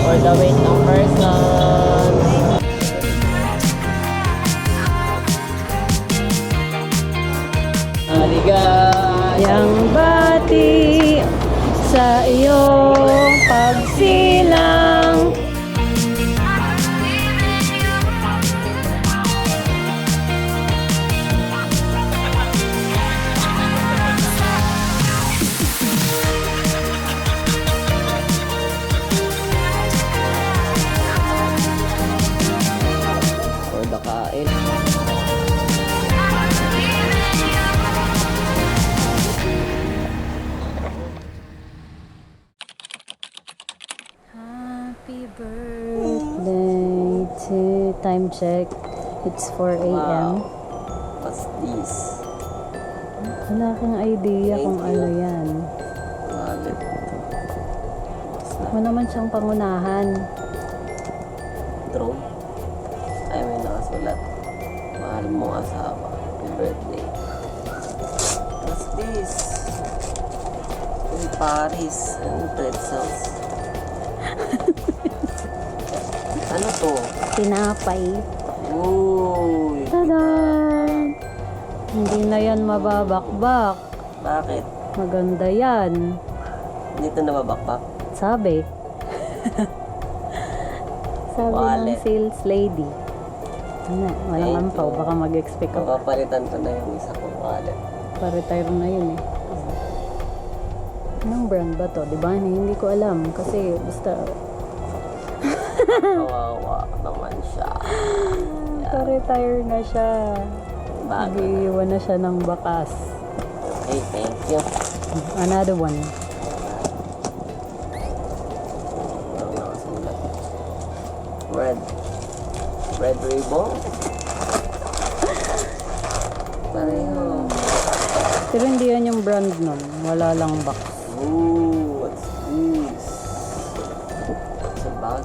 for the weight ng person. Maligayang bati sa iyong pagsilang. For the kain. Happy birthday to time check. It's 4 a.m. What's this? Wala kang idea Thank kung you. ano yan. Wallet. Wala naman siyang pangunahan. Drone. Ay, may nakasulat. Mahal mo asawa. Happy birthday. What's this? In Paris. And pretzels. Ano to? Tinapay. Uy. Tada! Hindi na yan mababakbak. Bakit? Maganda yan. Dito na babakbak? Sabi. Sabi ng Wallet. sales lady. Ano, walang Thank ampaw. you. Baka mag-expect ka pa. Papalitan ko na yung isa kong wallet. Pa-retire na yun eh. Anong brand ba to? Diba? Hindi ko alam. Kasi basta Kawawa naman siya. pa-retire na siya. Bago na. Nag-iiwan na siya ng bakas. Okay, thank you. Another one. Ano nakasulat? Red ribbon? Pareho. Pero hindi yan yung brand nun. Wala lang box. Ooh, what's this? It's a bag.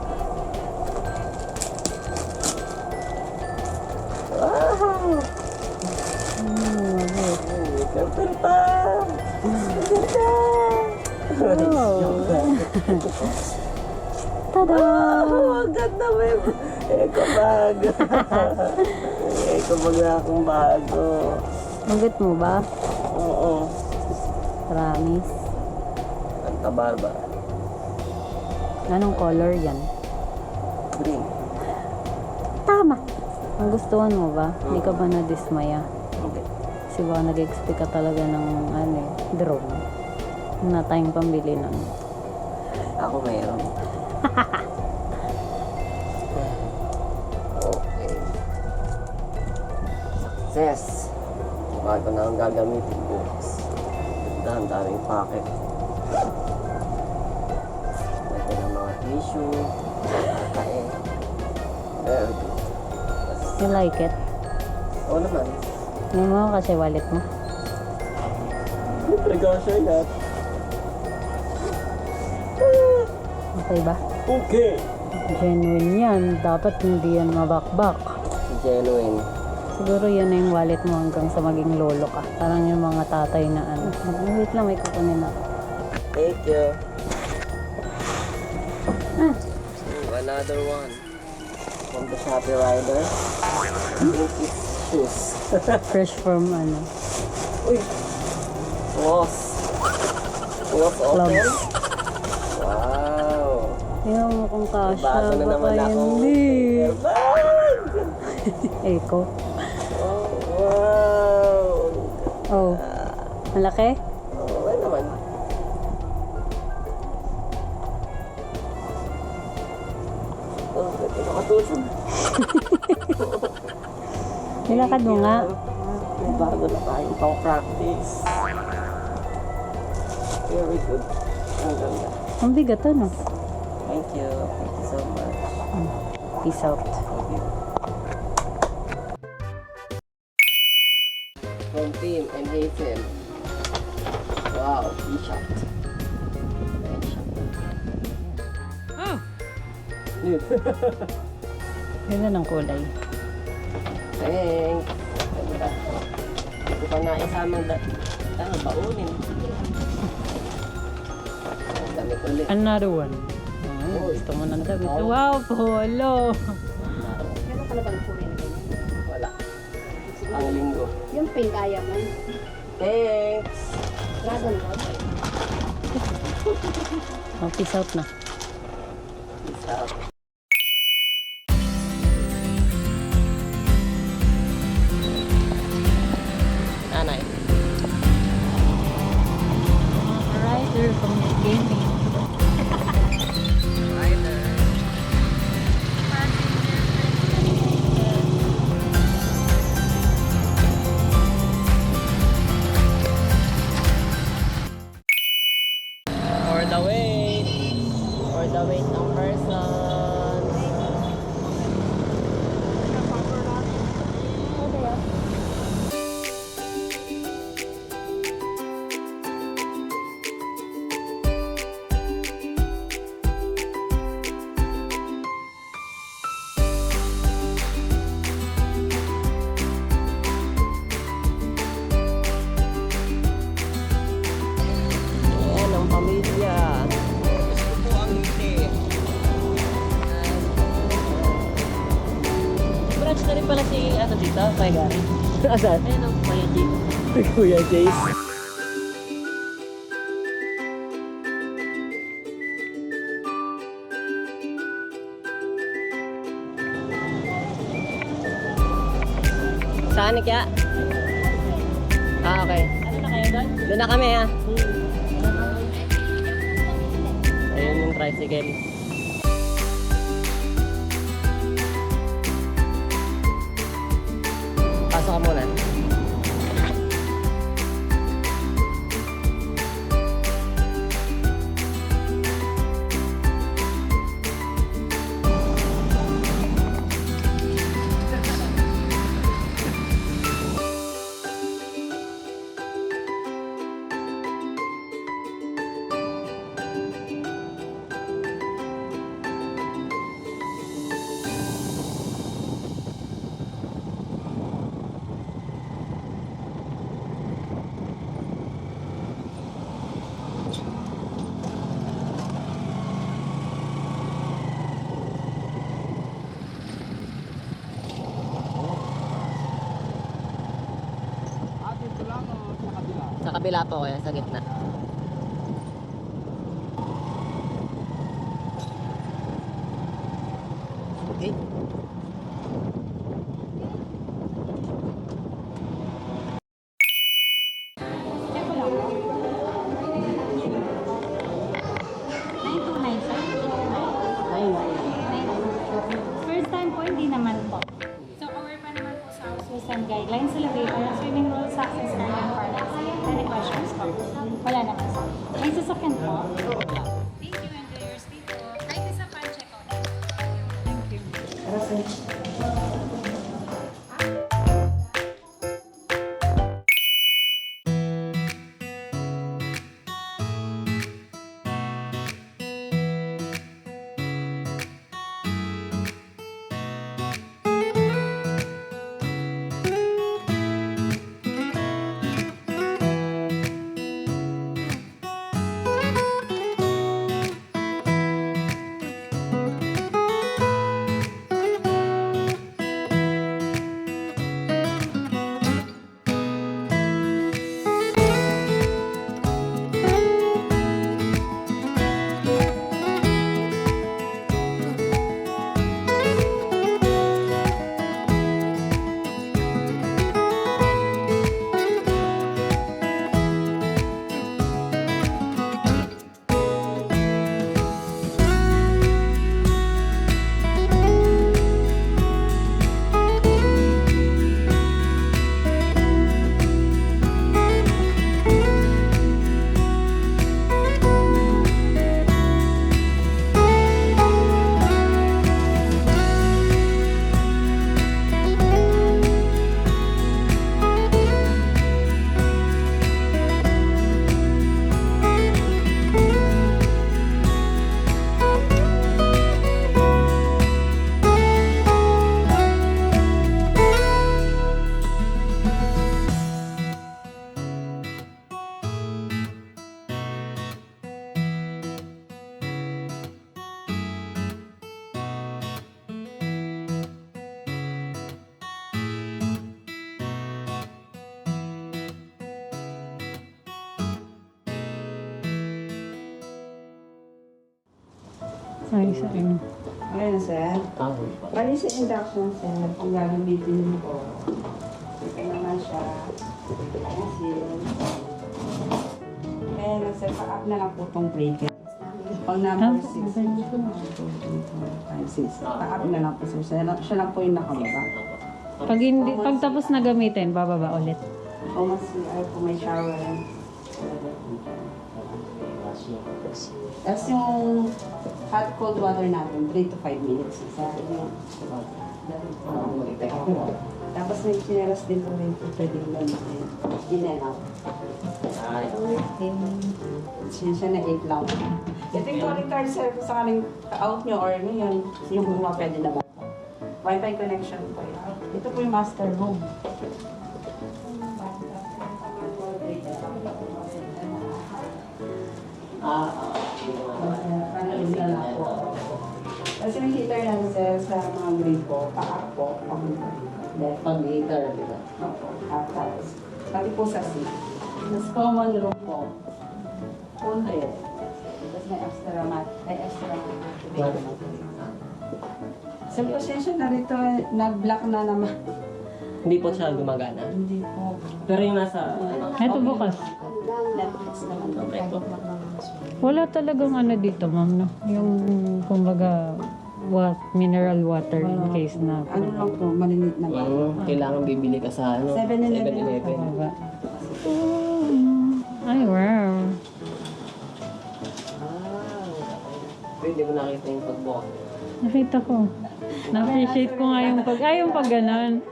Wow! Wala. May kapil pa! Tada! Wow! Ang ganda mo yung eco bag. Eco bag na akong bago. Magat mo ba? Oo. Promise. Ang taba ba? Anong color yan? Green. Tama! Ang gustuhan mo ba? Hindi ka ba nadismaya? Hindi. Kasi baka nag-expect ka talaga ng ano, drone. Na tayong pambili nun. Ako mayroon. Okay. Success. Bago na ang gagamitin bukas. Dahan-daming packet. Ito ng mga tissue. Kakain. Very good. You like it? Oo naman. Hindi mo kasi wallet mo. Siyempre kasha yan. Okay ba? Okay. Genuine yan. Dapat hindi yan mabakbak. Genuine. Siguro yan na yung wallet mo hanggang sa maging lolo ka. Parang yung mga tatay na ano. Wait lang, may kukunin ako. Thank you. Ah, Another one. From the Shopee Rider. I think it's shoes. fresh from ano. Uy! Was open? Clubs. Wow! Tingnan mo kung kasha. Bago na Baka naman ako. hindi. Bag! Eco. Oh, wow! Oh, malaki? Oh, ano naman? Oh, pwede nakatulog. Nilakad mo nga. May bago na tayong pang-practice. Very good. Ang ganda. Ang bigat ano. Thank you. Thank you so much. Peace out. Thank you. From Team and Hazel. Wow, t-shirt. Nice shot. Ganda ng kulay. Thanks. Ganda. Hindi ko pa naisamang baunin. Ang dami ulit. Another one. Gusto mo ng damit. Wow, polo. Meron ka na bang kulay na ganyan? Wala. Ang linggo. Yung pink, kaya mo. Thanks! Dragon Ball. Oh, peace out na. Peace out. Nanay. Rider from the gaming. For the wait. For the wait ng person. Ayan ang pamilya. Gusto po ang ngiti. Branch na rin pala si ano dito, Kuya Gary. Asan? Ayun ang Kuya G. Kuya Jace. Saan kaya? Ah, okay. Ano na kayo doon? Doon na kami ha. Ayun yung tricycle. Pasok ka muna. Sa kabila po kaya, sa gitna. Okay. First time po, hindi naman po. So, aware pa naman po sa Susan guidelines sa elevator, swimming rules, access card, and parlance. Any questions po? Wala naman po. May sasakyan po. Thank you, enjoy your stay po. Kahit isa pa, check out. Thank you. Ay, saan? Ayan, sir. Bali sa induction, sir, kung gagamitin mo po. Ito naman siya. Ayan, sir. Ayan, sir, pa-up na lang po itong breaker. Pang number 6. 5, 6. Pa-up na lang po, sir. Siya lang po yung nakababa. Pag tapos na gamitin, bababa ulit. O mas ay po may shower. Tapos yung hot cold water natin, 3 to 5 minutes. Tapos may chinelas din po rin po pwede gamitin. In and out. Siya na 8 lang. Ito yung calling card sir kung sakaling out nyo or ngayon, yung buwa pwede na ba? Wi-Fi connection po yun. Ito po yung master room. Kasi may heater lang sir sa mga grade po, paak po, Pag-heater, di ba? tapos, pati po sa seat. Mas common room po. 100. Tapos may extra mat, ay extra mat. Sir, pasensya na rito, nag-block na naman. Hindi po siya gumagana. Hindi po. Pero yung nasa... Ito bukas. Netflix naman. Okay po. Wala talagang ano dito, ma'am, no? Yung, kumbaga, mineral water in case na Ano lang po, maliliit na ba? Kailangan bibili ka sa ano? 7-Eleven. baba. Ay, wow. Pwede mo nakita yung pagbukas. Nakita ko. Na-appreciate ko nga yung yung pag ganon.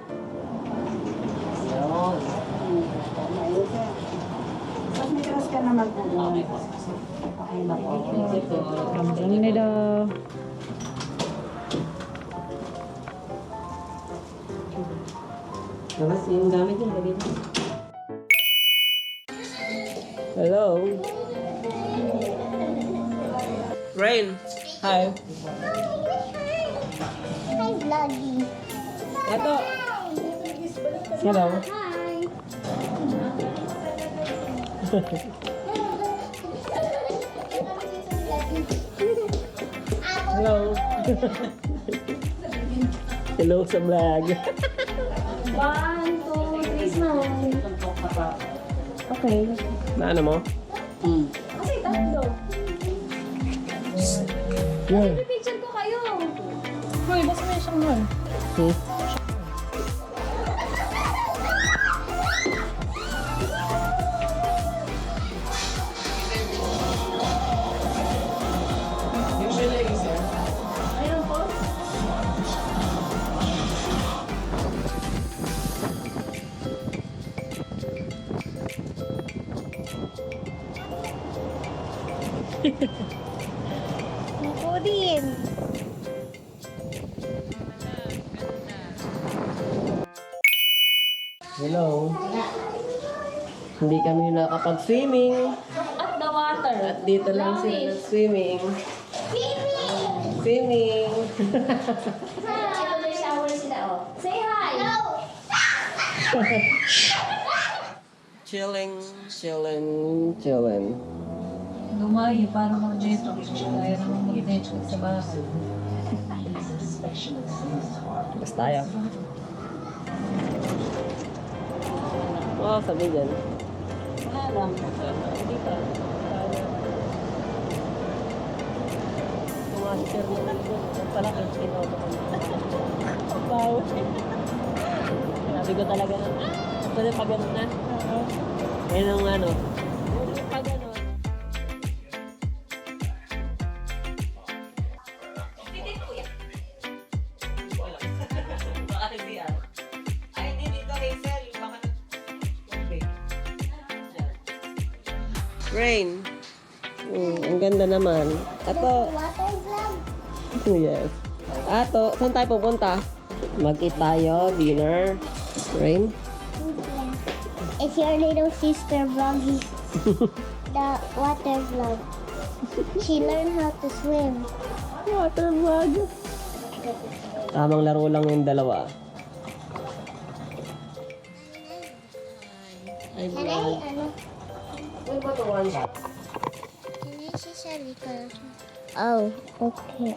Ayun. Tapos may karas ka naman po. Okay po. Pakailan po. Kamsahamnida. Tapos yung gamit niya, lagay niya. Hello? Rain! Hi! Hi, Vloggy. Eto! Hello! Hi. Hello! Hello sa vlog! 1, 2, 3, smile. Okay. Na ano mo? Kasi tatlo. Yeah. Picture ko kayo. Hoy, basta may siyang nun. Ayun po. Ako din. Hello! Hindi kami nakapag-swimming. At the water. At dito lang sila nag-swimming. Swimming! Ito may shower sila, oh. Say hi! Chilling, chilling, chilling. Lumayo, parang mag-Netflix. Kaya naman mag-Netflix sa bahay. Basta tayo. Wow, sabi dyan. Wala lang. Hindi pa. Tumaster na lang doon. Palaki, sinoto ko na. Wow. Sabi ko talaga na. Pwede pa ganun na. Yan ang ano. Pwede pa ganun. Rain. Ang ganda naman. Ato. Water vlog. Yes. Ato, saan tayo pupunta? Mag-eat tayo, dinner. Rain? It's your little sister vlogging the water vlog. She learned how to swim. Water vlog. Tamang laro lang yung dalawa. Ay, Can I, ano? Ano ba ito one shot? Can I see sa likod? Oh, okay.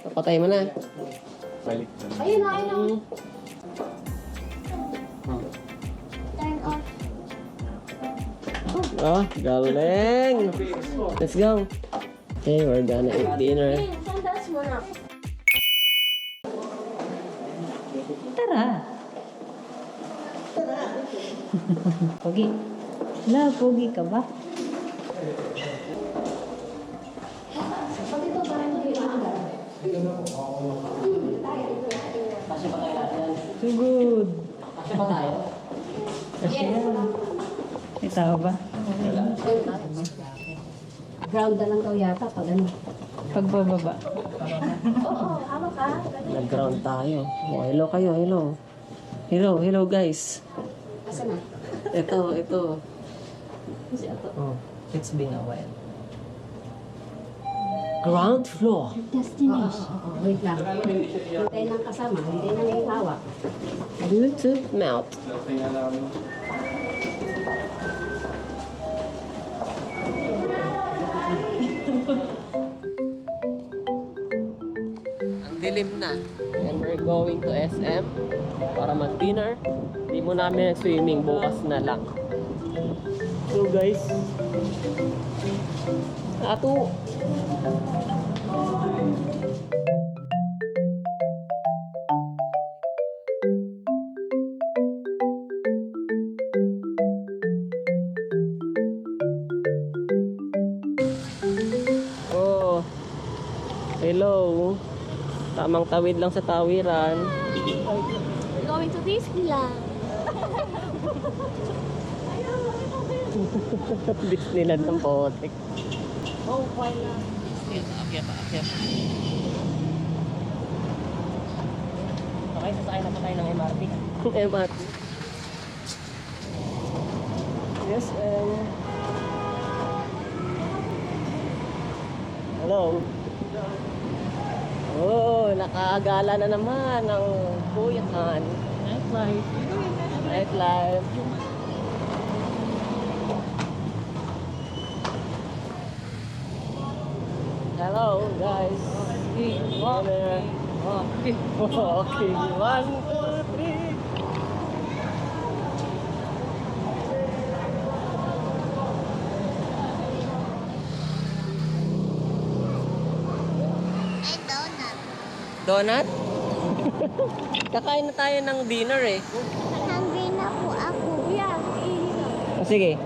Papatay mo na. Ayun na, ayun na. Turn off. Oh, galing. Let's go. Okay, we're gonna eat dinner. Sandas mo na. Tara. Pogi. La, pogi ka ba? Too good. Kasi yan. May tao ba? Ground na lang daw yata pag ano. Pagbababa. Nag-ground tayo. Oh, hello kayo, hello. Hello guys. Asa na? Ito. Oh, it's been a while. Ground floor. Destination. Wait lang. Hintay ng kasama, hindi na may hawak. YouTube mount. Ang dilim na. And we're going to SM para mag-dinner. Hindi mo namin nag-swimming. Bukas na lang. So guys. Ato. Oh. Hello. Tamang tawid lang sa tawiran. Going to Disneyland. Disneyland ng Potek. Oh, why not? Akyat. Okay, sasakay na pa tayo ng MRT. MRT. Yes, hello. Oh, nakaagala na naman ang Kuyakan. Nightlife. Hello, guys. Walking. 1, 2, 3. Donut? Kakain na tayo ng dinner eh. Hungry na po ako. O sige.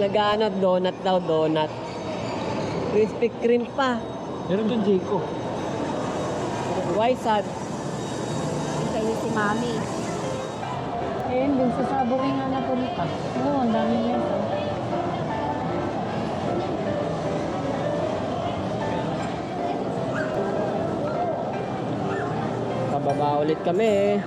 Nag-ano, donut daw, donut. Krispy Kreme pa. Meron doon Jayco. Why sad? Kayo si Mami. Ayun, dun sa Subway nga napunta. Oo, ang dami nito. Pababa ulit kami.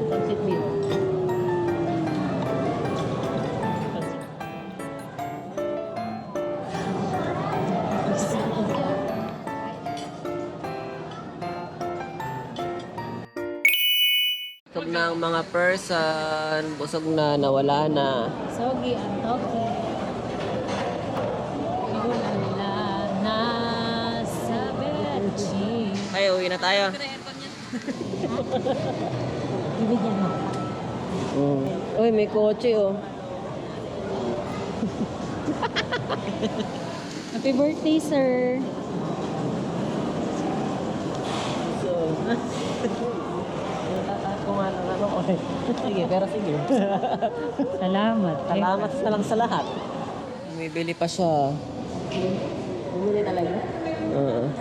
Pansit meal. Busog na ang mga person. Busog na, nawala na. Sogi ang toki. Wala na sa bechi. Ay, uwi na tayo. Bibigyan mo. Uy, may kotse oh. Happy birthday, sir. So, kung ano, okay. Sige, pero sige. Salamat. Salamat na lang sa lahat. Bumibili pa siya. Bumili talaga. Oo.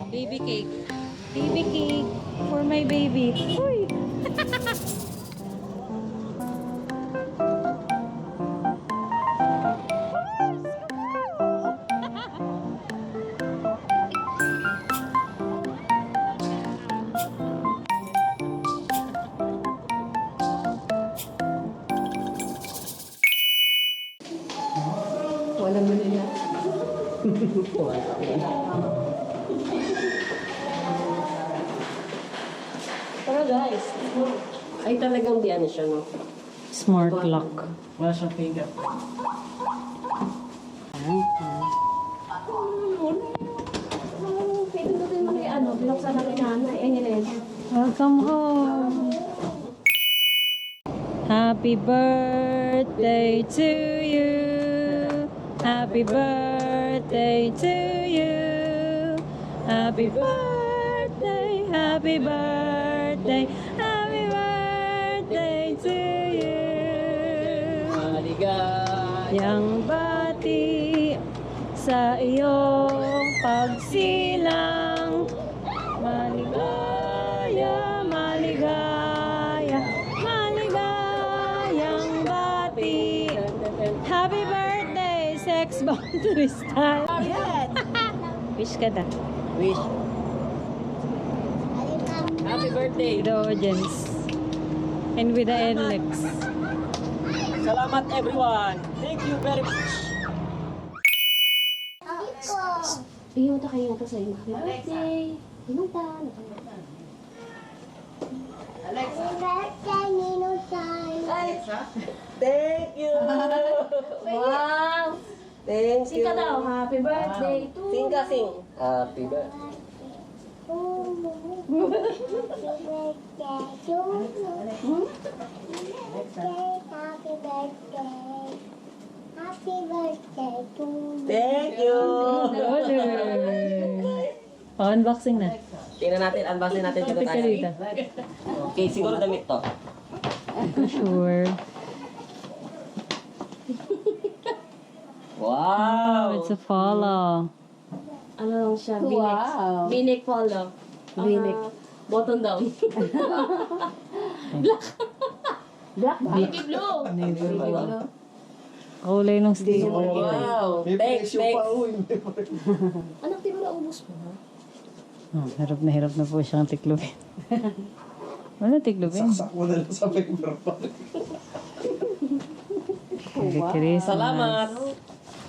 Baby cake. Baby cake for my baby. Uy! Pero guys, ay talagang di ano siya, no? Smart lock. Wala siyang finger. Pwede mo din binuksan na kay nanay. Ay, nila. Welcome home. Happy birthday to you. Happy birthday to you. Happy birthday, happy birthday, happy birthday to you. Yang bati sa iyong pagsilang. Maligaya, maligaya, maligayang bati. Happy birthday, sex boundary style. Wish ka na. Wish. Happy birthday. With the audience. And with the NLEX. Salamat everyone. Thank you very much. Bigyan mo ito kayo ito sa'yo. Happy birthday. Pinuntan. Thank you. Wow! Thank Sing ka daw. Happy birthday to Sing ka, sing. Happy birthday. Happy birthday to you. Thank you. Unboxing na. Tingnan natin, unboxing natin dito Kapit ka tayo. dito. Okay, siguro damit to. Sure. Wow! It's a follow. ano lang siya. V-neck. V-neck follow. V-neck. Button down. Black ba? Baby blue. Kulay ng stick. Wow! Thanks, thanks. Anak, di ba naubos mo? Oh, hirap na po siyang tiklubin. Wala tiklubin. Saksak mo na lang sa paper pa. Merry Christmas. Salamat.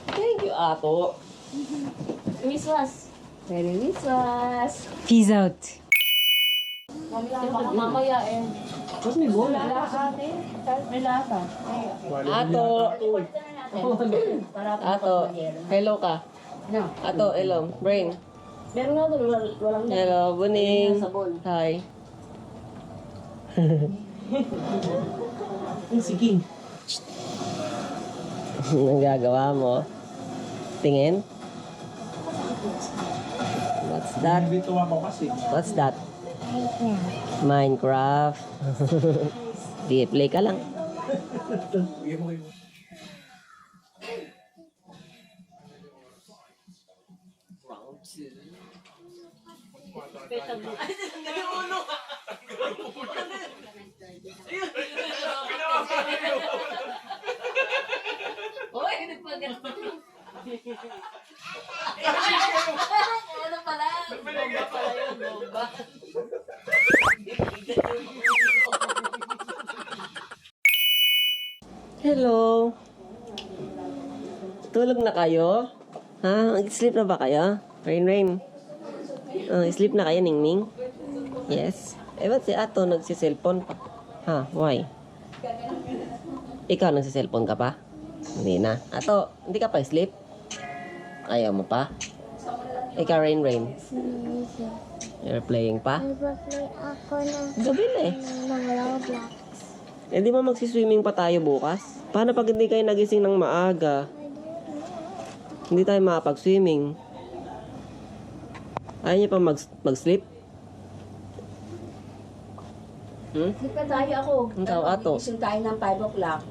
Thank you, Ato. Wiswas. Very wiswas. Peace out. Mamaya eh. Tapos may bola. Ato. Ato. Hello ka. No. Ato, hello. Brain. Meron nga doon, walang Hello, Buning. sabon. Hi. Sige. Anong gagawa mo? Tingin? What's that? Dito ako kasi. What's that? Minecraft. Di, play ka lang. Hello. Tulog na kayo? Ha? Sleep na ba kayo? Rain. Sleep na kayo, Ningning? Yes. Eh, ba't si Ato nagsiselfon pa? Ha? Why? Ikaw nagsiselfon ka pa? Hindi na. Ato, hindi ka pa sleep? Ayaw mo pa? Ikaw, Rain. You're playing pa? Nag-play ako ng Gabi na eh. Roblox. Eh, di ba magsiswimming pa tayo bukas? Paano pag hindi kayo nagising ng maaga? Hindi tayo makapag-swimming. Ayaw niyo pa mag-sleep? Sleep ka tayo ako. Ikaw, Ato. Gising tayo ng 5 o'clock.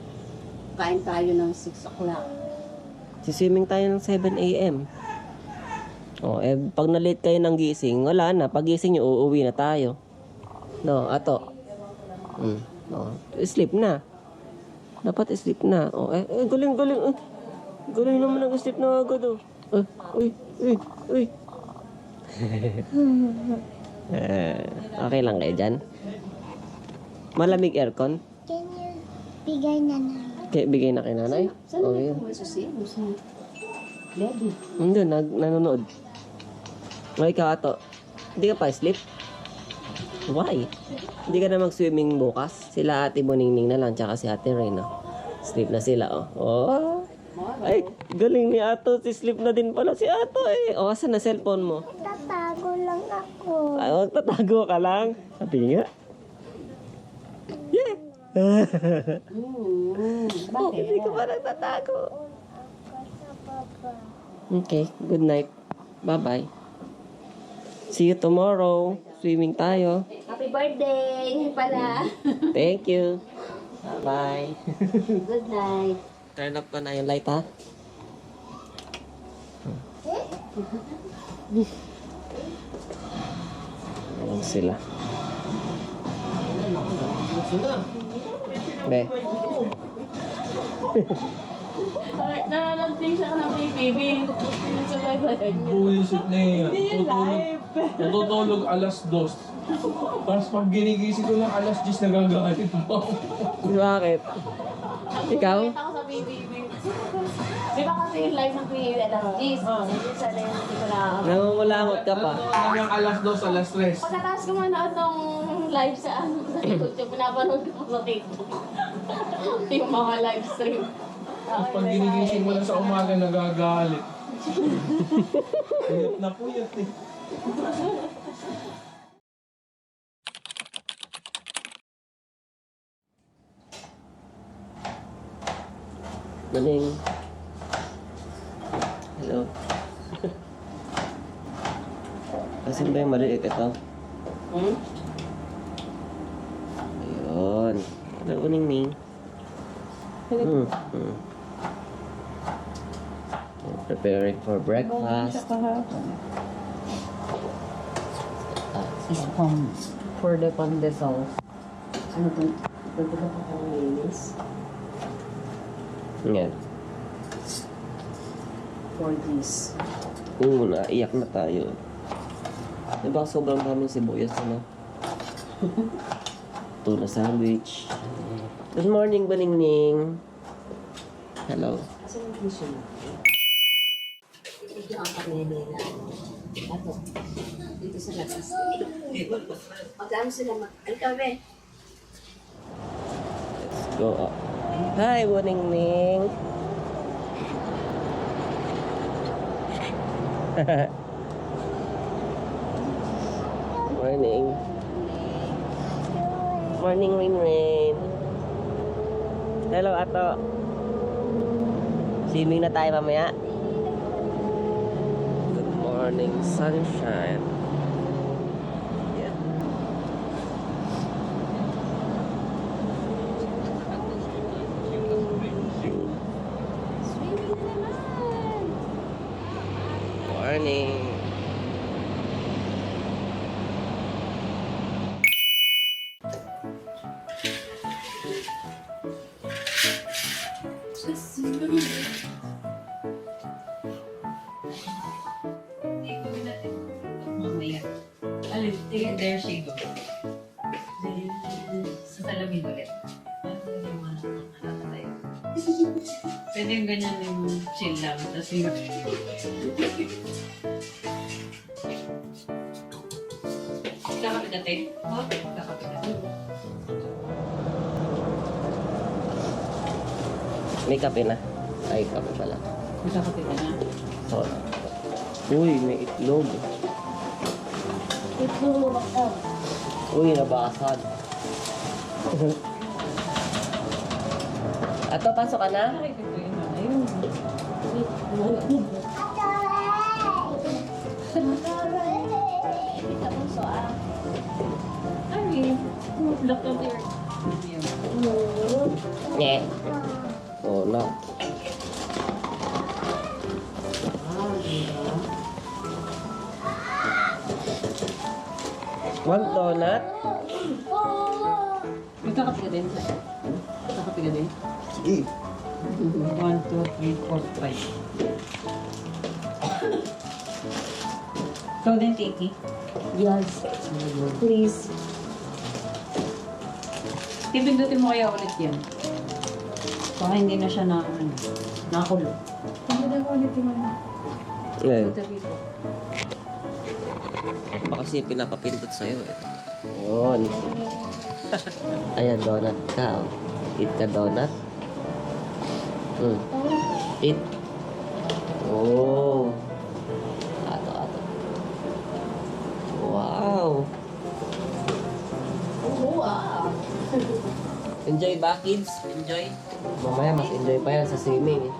Kain tayo ng 6 o'clock. Siswimming tayo ng 7 a.m. O, eh, pag na-late kayo ng gising, wala na. Pag gising nyo, uuwi na tayo. No, Ato. O, sleep na. Dapat sleep na. O, galing. Galing naman ang sleep na agad, o. Uy. Okay lang kayo dyan? Malamig aircon? Can you bigay na na? Kaya bigay na kay nanay? Saan Oh, na yun. may susi? Daddy. Hindi, nanonood. Ay, ikaw ato. Hindi ka pa sleep? Why? Hindi ka na mag-swimming bukas? Sila Ate Boningning na lang, tsaka si Ate Reyna. Sleep na sila, oh. Oh. Ay, galing ni Ato. Si sleep na din pala si Ato eh. O, asan na cellphone mo? Tatago lang ako. Ay, magtatago ka lang. Sabi nga. Yeah! Oh, hindi ka pa nagtatago. Okay, good night. Bye-bye. See you tomorrow. Swimming tayo. Happy birthday pala. Thank you. Bye-bye. Good night. Turn up ko na yung light, ha? Ayan sila. Be. Nanalanting siya ng baby. Bullshit na yun. Natutulog alas 2. Tapos pag ginigising ko ng alas 10, nagagalit pa. Bakit? Ikaw? Ako sa baby. Di ba kasi yung live ng Kuya alas 10? Sa rin, hindi ko na... Nangungulangot ka pa. Hanggang alas 2, alas 3. Pagkatapos ko manood ng live sa YouTube, pinapanood ko sa TikTok. Yung mga live stream. Tapos pag ginigising mo lang sa umaga, nagagalit. Puyat na puyat eh. Galing. Hello. Kasi ba yung maliit ito? Ayun. Hello, Ningning. Preparing for breakfast. Is for the pandesal. Ano ba? Ito ba pa kong linis? Yan. For this. Naiyak na tayo. Diba sobrang daming sibuyas, ano? Tuna sandwich. Good morning, Baningning. Hello. Kasi yung tissue mo. Ito ang kaninila. Ato. Dito sa labas. Magkano sila Ano ka, be? Let's go up. Hi, Baningning. Morning. Morning, Rain Rain. Hello, Ato. Swimming na tayo mamaya. Good morning, sunshine. Yeah. Morning. Mamaya. Alin, there she goes. Sa salamin ulit. Pwede yung ganyan yung chill lang. Tapos yung... Kakapit natin? Oh, kakapit natin. May kape na. Ay, kape pala. Kakapit ka na. So, uy, may itlog. Uy, nabasag. Ato, pasok ka na? Ay, look at your... Yeah. Oh, no. One donut? May kakapit ka din. Kakapit ka din. Sige. 1, 2, 3, 4, 5. Ikaw din, Tiki. Yes. Please. Pipindutin mo kaya ulit yan. Baka hindi na siya nakulo. Ngayon. Baka kasi pinapapindot sa'yo eh. Yun. Ayan, donut ka. Oh. Eat ka donut. Eat. Oh. Ato. Wow. Wow! Enjoy ba, kids? Enjoy? Mamaya mas enjoy pa yan sa swimming.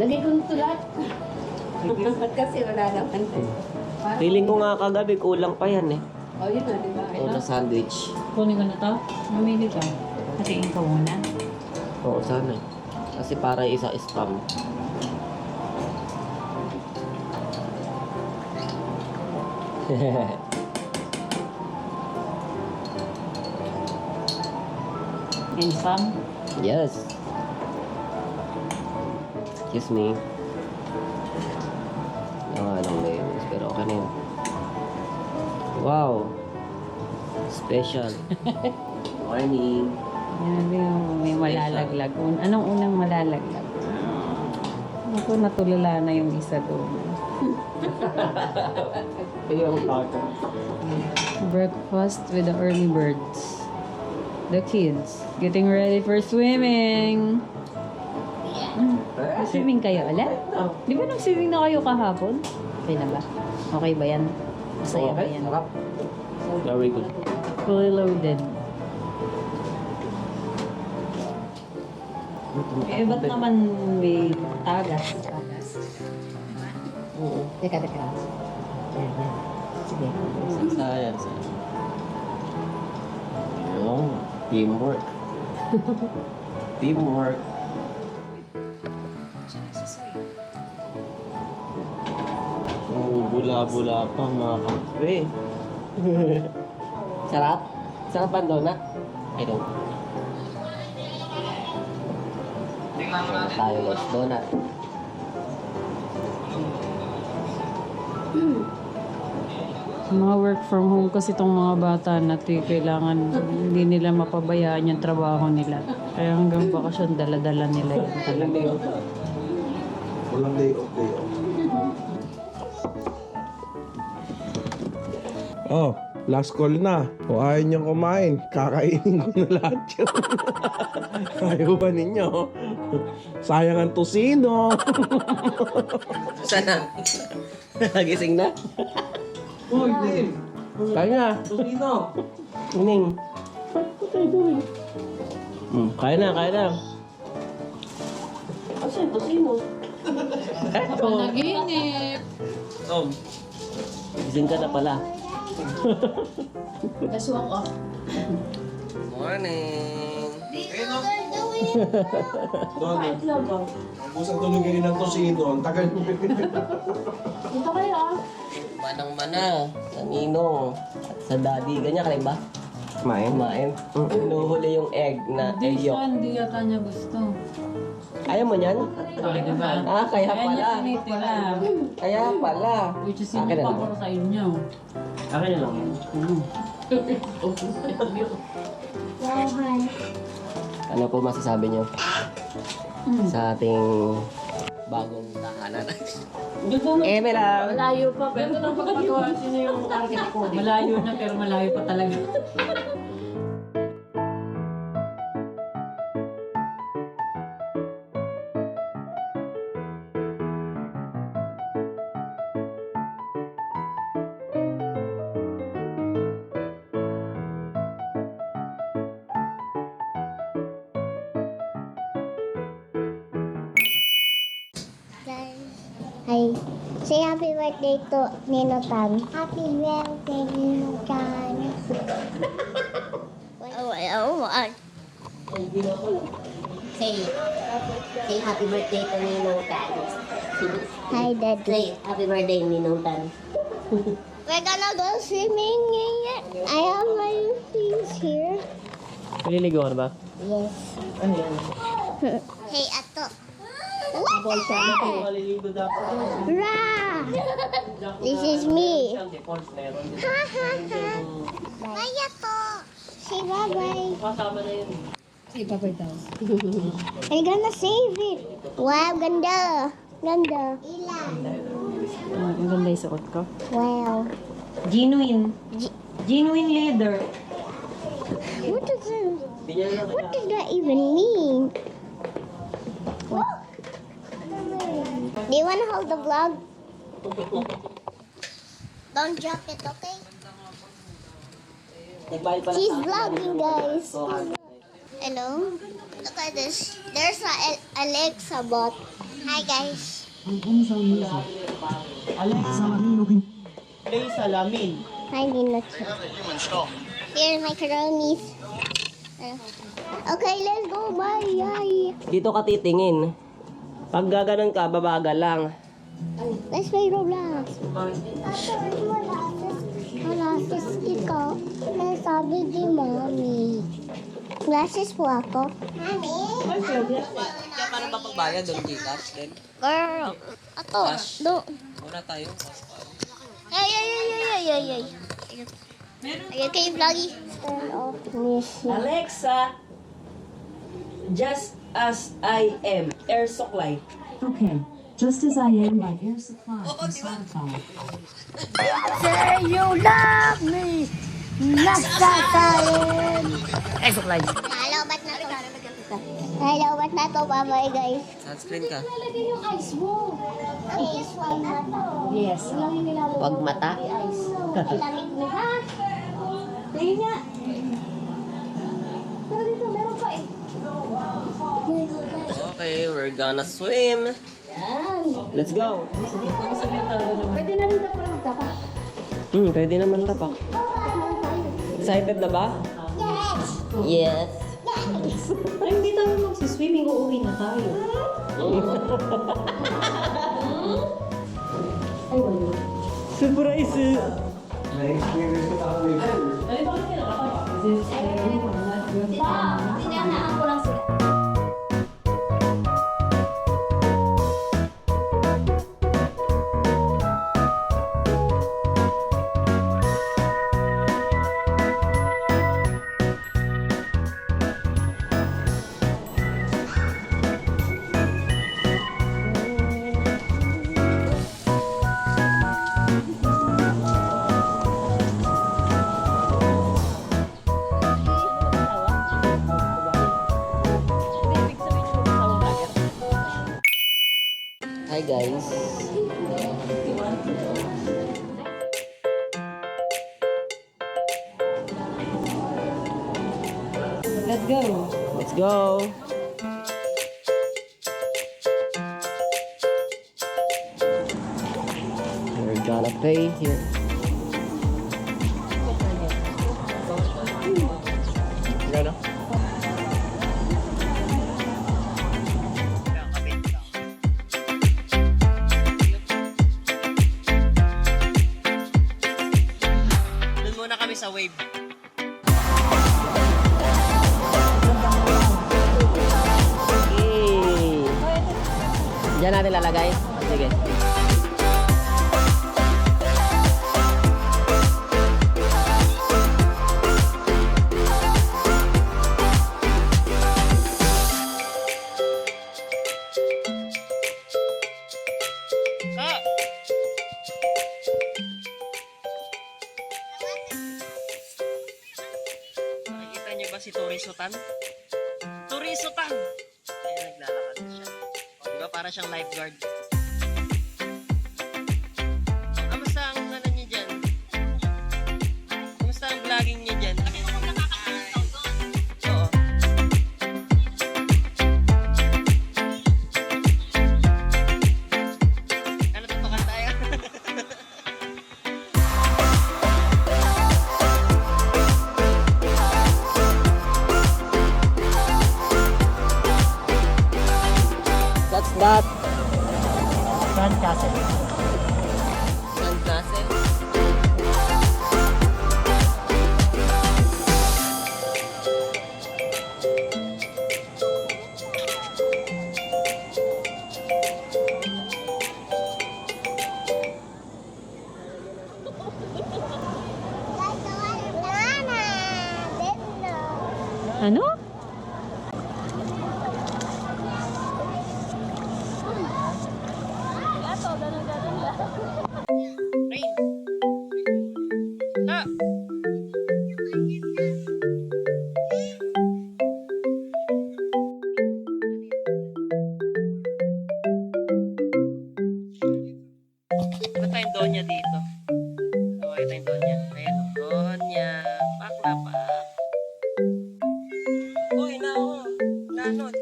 Lagay ko nito lahat. Kasi wala naman. Feeling ko nga kagabi, kulang pa yan eh. Oh, yun na, di ba? Ito na sandwich. Kunin ko na to. Mamili ka. Hatiin ka muna. Oo, sana eh. Kasi para isa spam. In some. Yes. Excuse me. Anong layers, pero okay na yun. Wow! Special. Morning. Yan yung may malalaglag. Anong unang malalaglag? Ako natulala na yung isa doon. Breakfast with the early birds. The kids getting ready for swimming. Swimming kayo ulit? Di ba nag-swimming na kayo kahapon? Okay na ba? Okay ba yan? Masaya ba yan? Very good. Fully loaded. Eh, ba't naman may tagas? Teka. Sige. Science. Oh, teamwork. Teamwork. Oh, bula-bula pa mga kape. Sarap? Sarap ang donut? I don't. Tayo let's donut. Sa mga work from home kasi itong mga bata natin, kailangan hindi nila mapabayaan yung trabaho nila. Kaya hanggang bakasyon, dala-dala nila yan talaga. Walang day off. Oh, last call na. Kung ayaw niyong kumain, kakainin ko na lahat yun. Ayaw ba ninyo? Sayang ang tosino. Sana. Nagising na? Uy, Nim. Kaya na. Tosino. Ining. What are you doing? Kaya na. Kasi tosino. Panaginip! Tom. Gising ka na pala. Kasuwang ko. Morning. Doon. Busan tulungin ng tosino. Ang tagal mo. Dito kayo ah. Manang-mana. Sa ninong. At sa daddy. Ganyan ka rin ba? Kumain. Inuhuli yung egg na egg yolk. Hindi yata niya gusto. Ayaw mo niyan? Diba? Ah, kaya pala. Tinitira. Kaya pala. Which is Akin yung na lang. pabor sa inyo. Akin na lang yan. Wow, hi. Ano po masasabi niyo sa ating bagong tahanan? Eme lang. Malayo pa, pero nang pagpagawa, sino yung architect ko? Malayo na, pero malayo pa talaga. Hi. Say happy birthday to Ninotan. Happy birthday, Ninotan. Say happy birthday to Ninong Tan. Hi, Daddy. Say happy birthday, Ninong Tan. We're gonna go swimming. I have my things here. Naliligo ka na ba? Yes. Ano yan? Hey, Ato. What? Maliligo dapat. Rah! This is me. Default meron. Ha ha ha. Bye, Ato. Say bye-bye. Kasama na yun. I'm gonna save it. Wow, ganda. Ganda. Ang ganda yung suot ko. Wow. Genuine. Genuine leather. What does that even mean? What? Do you want to hold the vlog? Don't drop it, okay? Nagbayad pala She's sa akin. vlogging, guys. So, Hello? Look at this. There's a Alexa bot. Hi, guys. play salamin. Hi, Ninot. Here are my cronies. Okay, let's go. Bye. Bye. Dito ka titingin. Pag gaganon ka, babagal lang. Let's play Roblox. Glasses ikaw. Eh, sabi di Mommy. Glasses po ako. Mommy? Kaya paano ba pagbayad doon, Gcash? Then, Girl. Ato. Cash. Do. muna tayo. Ay. Okay, vloggy. Turn off mission. Alexa, just as I am, air supply. Okay. Just as I am by Air Supply from Spotify. Say you love me. Nasasayang. Air supply. Hello, ba't na to? Hello, ba't na to? Bye-bye, guys. Sunscreen ka. Lalagay yung ice mo. Ang ice mo na to. Yes. Wag mata. Lamig mo, ha? Tingin niya. Pero dito, meron pa eh. Okay, we're gonna swim. Yan. Let's go. Pwede na rin na parang tapa. Pwede naman tapak. Excited na ba? Yes. Ay, hindi tayo magsiswimming. Uuwi na tayo. Surprise! Ay, bakit kaya Tinanaan ko lang sila. Hi guys. Let's go. Let's go. We're gonna play here. Gano? Doon muna kami sa wave. Yay! Diyan natin lalagay. Sige. Nakikita niyo ba si Torisotan? Torisotan! Ayun, naglalakad siya. O, diba para siyang lifeguard? Kamusta ang ano niyo dyan? Kamusta ang vlogging niyo dyan? Oo. Ano, tutukan tayo? What's that? Sandcastle. Sandcastle? Ano? Pakita yung doon niya. Ayan, doon niya. Pak na pak. Uy, nanod.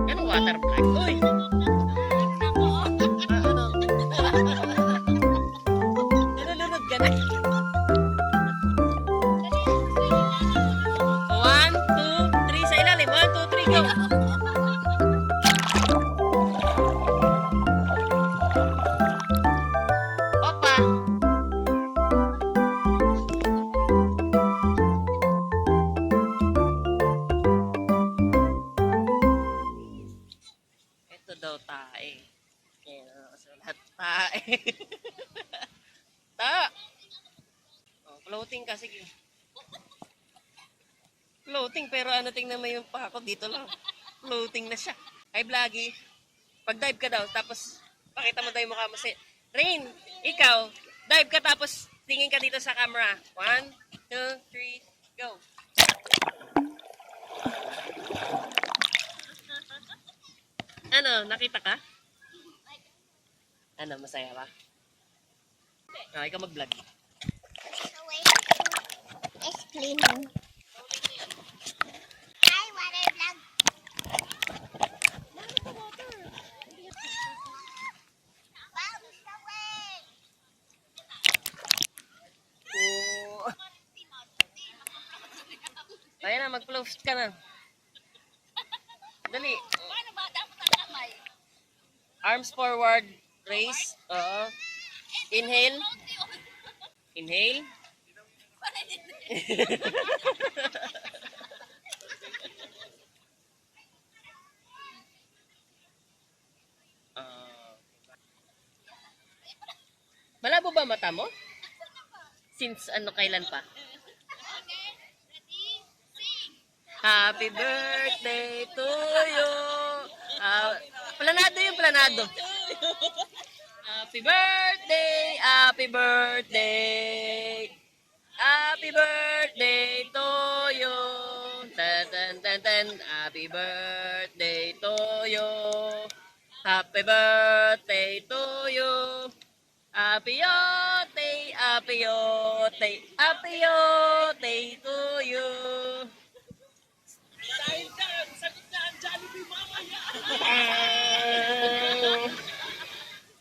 Ano water plug? Uy! Nalulunod ka na. 1, 2, 3 sa ilalim. 1, 2, 3, go! Opa! Ito daw tae. Ayan, sulat tae. Ta! Oh, floating ka, sige. Floating, pero ano, tingnan mo yung pako dito lang. Floating na siya. Ay, Vloggy. Pag-dive ka daw, tapos pakita mo daw yung mukha mo. Rain, ikaw, dive ka tapos tingin ka dito sa camera. 1, 2, 3, go! Ano, nakita ka? Ano, masaya ba? Ah, ikaw mag-vlog. It's cleaning. Hi, water vlog. Oh. Ayan na, mag-float ka na. Dali. Arms forward, raise. Oo. Inhale. Inhale. Malabo ba mata mo? Since ano, kailan pa? Happy birthday to you. Planado yung planado. Happy birthday, happy birthday. Happy birthday to you. Tan tan tan tan. Happy birthday to you. Happy birthday to you. Happy birthday, happy birthday, happy birthday to you.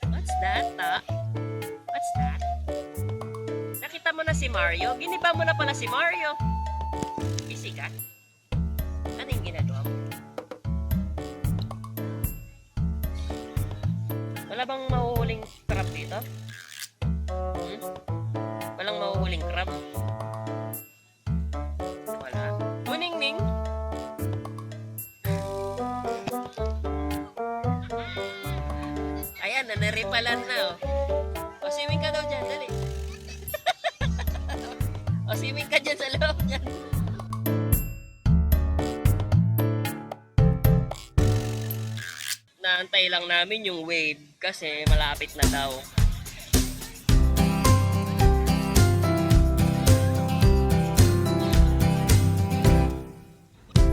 What's that, ta? What's that? Nakita mo na si Mario? Giniba mo na pala si Mario. Busy ka? Ano yung ginagawa mo? Wala bang mahuhuling crab dito? Walang mahuhuling crab? Wala. Kuningning? Ayan, nanaripalan na, oh. O, swimming ka daw dyan, dali. O, swimming ka dyan sa loob dyan. Naantay lang namin yung wave kasi malapit na daw.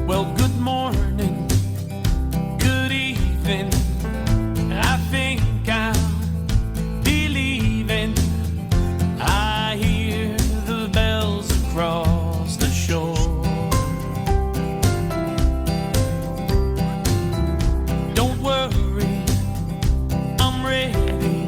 Well, good morning, good evening. I think I'm believing. I hear the bells across the shore. Don't worry, I'm ready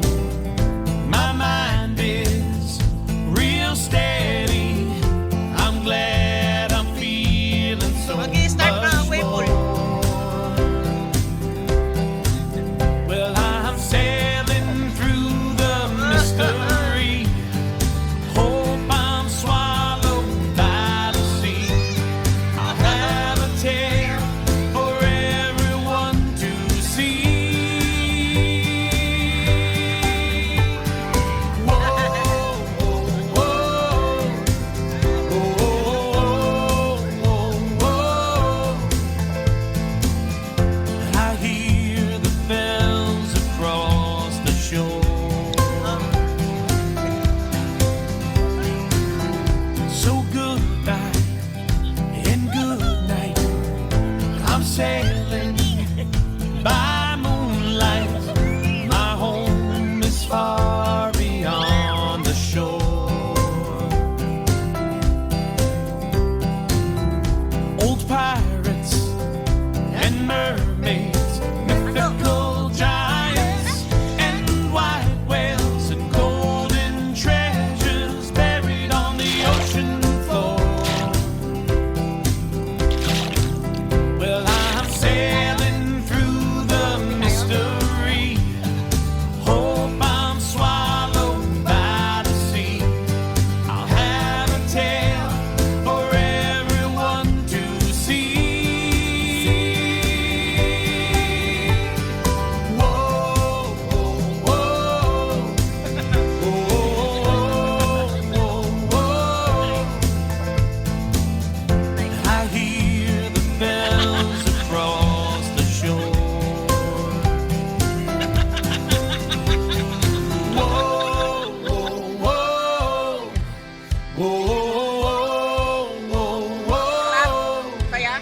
Whoa, whoa, whoa. Kaya?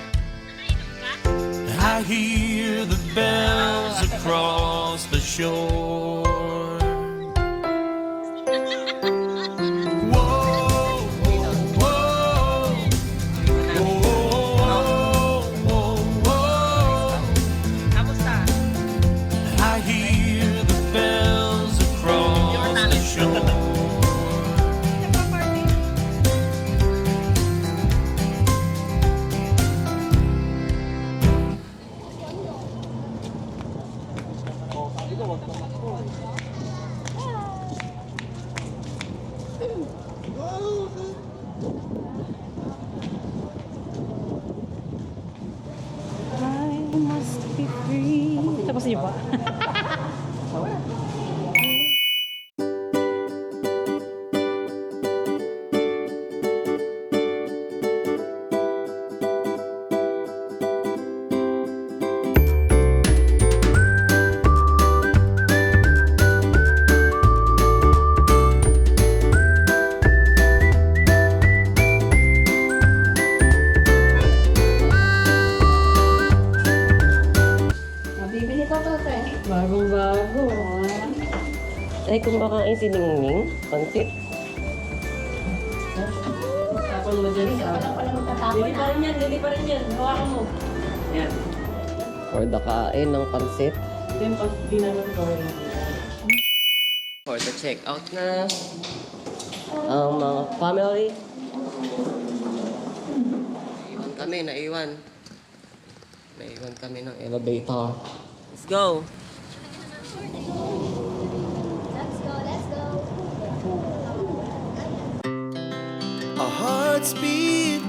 I hear the bells across the shore. Whoa, whoa, whoa. Whoa, whoa, whoa. Kamusta? I hear the bells across the shore. I must be free. Tapos niyo ba? Mabibili ko to, te. Bagong-bago. Ay, kung makain si Ningning, pansit. Tapos mo dyan sa... Dili pa rin yan, dili pa rin yan. Hawakan mo. Yan. For the kain ng pansit. Then, pag di naman ko For the check out na ang mga family. Naiwan kami ng elevator. Let's go! Let's go, let's go. Our hearts beat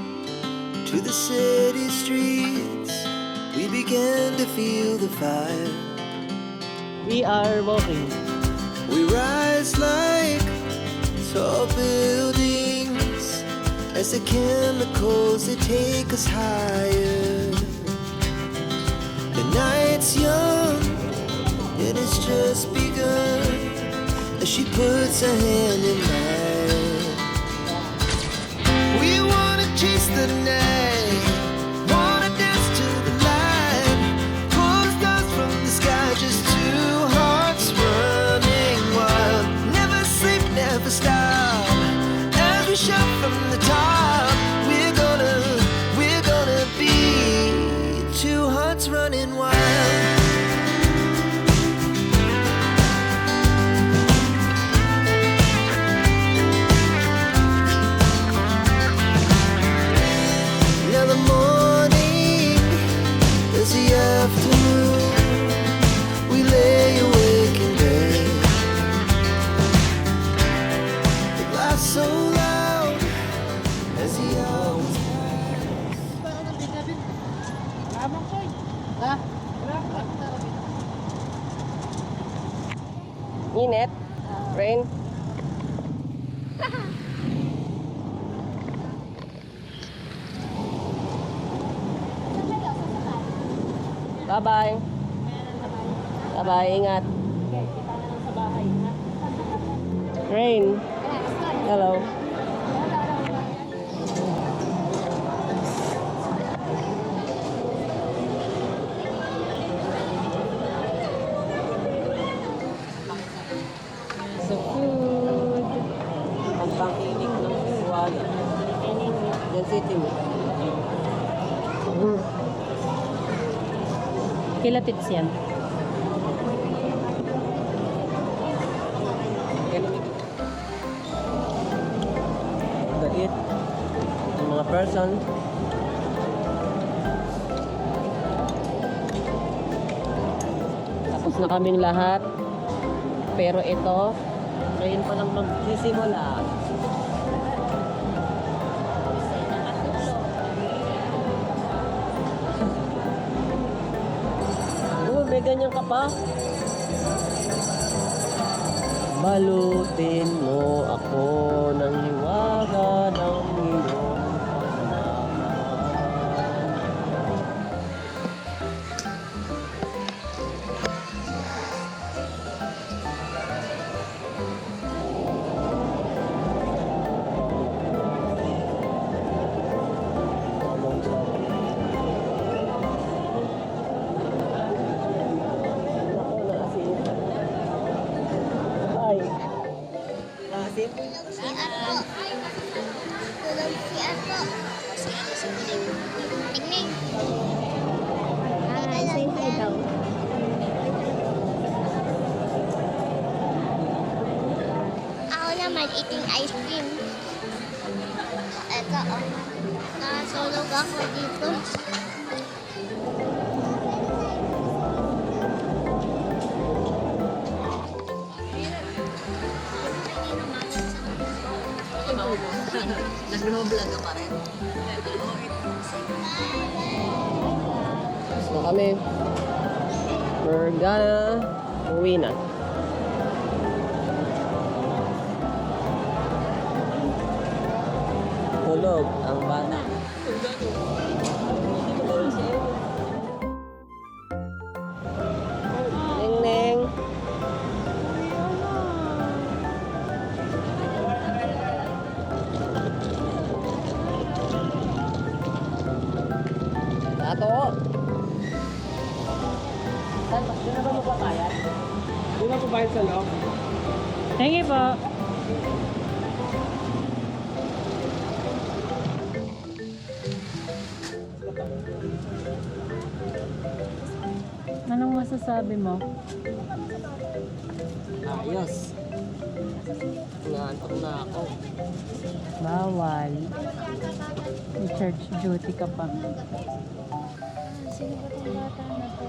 to the city streets. We began to feel the fire. We are walking. We rise like tall buildings as the chemicals they take us higher. The night's young and it's just begun as she puts her hand in mine. We wanna chase the night, wanna dance to the light, pull stars from the sky, just two hearts running wild. Never sleep, never stop, as we shout from the top. We're gonna be two hearts running wild. Now the morning is the afternoon. We lay awake in bed. The glass so loud as the hours Init. Rain. Bye-bye. Bye-bye. Ingat. Rain. Hello. So, food. Ang pang-inig ng suwala. Density mo. Kilatits yan. Gait. Ang mga person. Tapos na kaming lahat. Pero ito, ngayon pa lang magsisimula. Oh, may ganyan ka pa? Balutin mo ako ng hiwaga ng iyong outside eating ice cream. Ito, oh. Nakasulog ako dito. Nag-vlog ka pa rin. So kami, we're gonna uwi na. Tulog ang bata. Neng Neng. Tato. Di na ba magpapayat? Di ba pabayad sa loob? Thank you po. Anong masasabi mo? Ayos. Naantok na ako. Bawal. May church duty ka pa. Sino ba itong bata na to?